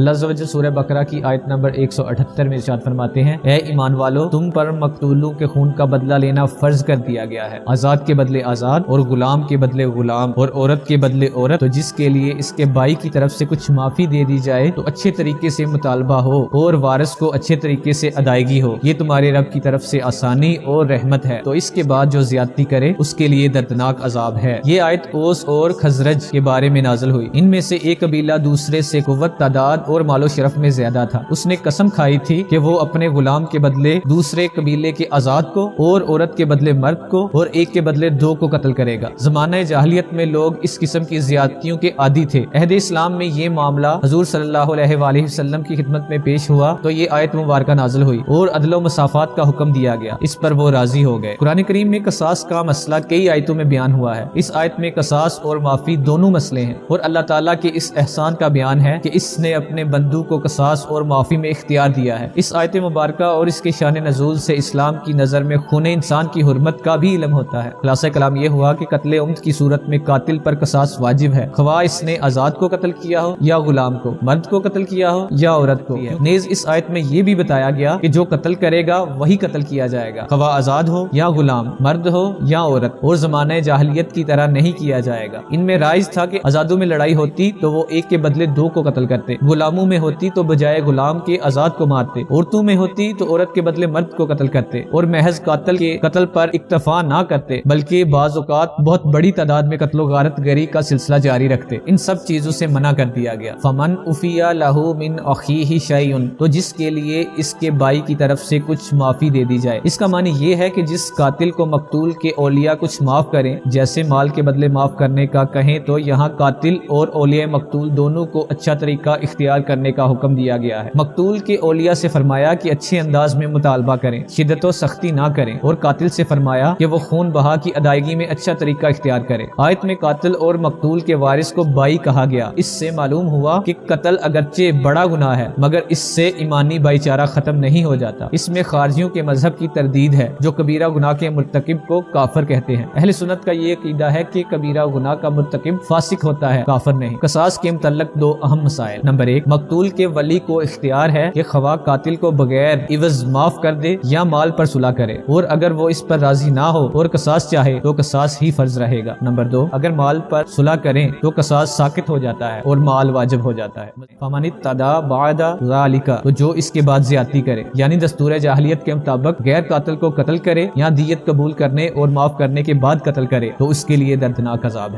اللہ عز و جل سورہ بقرہ کی آیت نمبر 178 میں ارشاد فرماتے ہیں، اے ایمان والو، تم پر مقتولوں کے خون کا بدلہ لینا فرض کر دیا گیا ہے، آزاد کے بدلے آزاد اور غلام کے بدلے غلام اور عورت کے بدلے عورت، تو جس کے لیے اس کے بھائی کی طرف سے کچھ معافی دے دی جائے تو اچھے طریقے سے مطالبہ ہو اور وارث کو اچھے طریقے سے ادائیگی ہو، یہ تمہارے رب کی طرف سے آسانی اور رحمت ہے، تو اس کے بعد جو زیادتی کرے اس کے لیے دردناک عذاب ہے۔ یہ آیت اوس اور خزرج کے بارے میں نازل ہوئی۔ ان میں سے ایک قبیلہ دوسرے سے قوت، تعداد اور مال و شرف میں زیادہ تھا۔ اس نے قسم کھائی تھی کہ وہ اپنے غلام کے بدلے دوسرے قبیلے کے آزاد کو اور عورت کے بدلے مرد کو اور ایک کے بدلے دو کو قتل کرے گا۔ زمانہ جاہلیت میں لوگ اس قسم کی زیادتیوں کے عادی تھے۔ عہد اسلام میں یہ معاملہ حضور صلی اللہ علیہ وآلہ وسلم کی خدمت میں پیش ہوا تو یہ آیت مبارکہ نازل ہوئی اور عدل و مسافات کا حکم دیا گیا، اس پر وہ راضی ہو گئے۔ قرآن کریم میں قصاص کا مسئلہ کئی آیتوں میں بیان ہوا ہے۔ اس آیت میں قصاص اور معافی دونوں مسئلے ہیں اور اللہ تعالیٰ کے اس احسان کا بیان ہے کہ اس نے اپنے بندوں کو قصاص اور معافی میں اختیار دیا ہے۔ اس آیت مبارکہ اور اس کے شان نزول سے اسلام کی نظر میں خون انسان کی حرمت کا بھی علم ہوتا ہے۔ خلاصہ کلام یہ ہوا کہ قتل عمد کی صورت میں قاتل پر قصاص واجب ہے، خواہ اس نے آزاد کو قتل کیا ہو یا غلام کو، مرد کو قتل کیا ہو یا عورت کو۔ نیز اس آیت میں یہ بھی بتایا گیا کہ جو قتل کرے گا وہی قتل کیا جائے گا، خواہ آزاد ہو یا غلام، مرد ہو یا عورت، اور زمانہ جاہلیت کی طرح نہیں کیا جائے گا۔ ان میں رائج تھا کہ آزادوں میں لڑائی ہوتی تو وہ ایک کے بدلے دو کو قتل کرتے، غلاموں میں ہوتی تو بجائے غلام کے آزاد کو مارتے، عورتوں میں ہوتی تو عورت کے بدلے مرد کو قتل کرتے، اور محض قاتل کے قتل پر اکتفا نہ کرتے بلکہ بعض اوقات بہت بڑی تعداد میں قتل و غارت گری کا سلسلہ جاری رکھتے۔ ان سب چیزوں سے منع کر دیا گیا۔ فمن عفی لہ من اخیہ شیء، تو جس کے لیے اس کے بھائی کی طرف سے کچھ معافی دے دی جائے۔ اس کا معنی یہ ہے کہ جس قاتل کو مقتول کے اولیاء کچھ معاف کریں، جیسے مال کے بدلے معاف کرنے کا کہیں، تو یہاں قاتل اور اولیاء مقتول دونوں کو اچھا طریقہ اختیار کرنے کا حکم دیا گیا ہے۔ مقتول کے اولیاء سے فرمایا کہ اچھے انداز میں مطالبہ کریں، شدت و سختی نہ کریں، اور قاتل سے فرمایا کہ وہ خون بہا کی ادائیگی میں اچھا طریقہ اختیار کرے۔ آیت میں قاتل اور مقتول کے وارث کو بائی کہا گیا۔ اس سے معلوم ہوا کہ قتل اگرچہ بڑا گناہ ہے مگر اس سے ایمانی بھائی چارہ ختم نہیں ہو جاتا۔ اس میں خارجیوں کے مذہب کی تردید ہے جو کبیرہ گناہ کے مرتکب کو کافر کہتے ہیں۔ اہل سنت کا یہ عقیدہ ہے کہ کبیرہ گناہ کا مرتکب فاسق ہوتا ہے، کافر نہیں۔ قصاص کے متعلق دو اہم مسائل۔ نمبر ایک، مقتول کے ولی کو اختیار ہے کہ خواہ قاتل کو بغیر عوض معاف کر دے یا مال پر صلح کرے، اور اگر وہ اس پر راضی نہ ہو اور قصاص چاہے تو قصاص ہی فرض رہے گا۔ نمبر دو، اگر مال پر صلح کریں تو قصاص ساقط ہو جاتا ہے اور مال واجب ہو جاتا ہے۔ فمن اعتدی بعد ذلک، تو جو اس کے بعد زیادتی کرے، یعنی دستور جاہلیت کے مطابق غیر قاتل کو قتل کرے یا دیت قبول کرنے اور معاف کرنے کے بعد قتل کرے، تو اس کے لیے دردناک عذاب ہے۔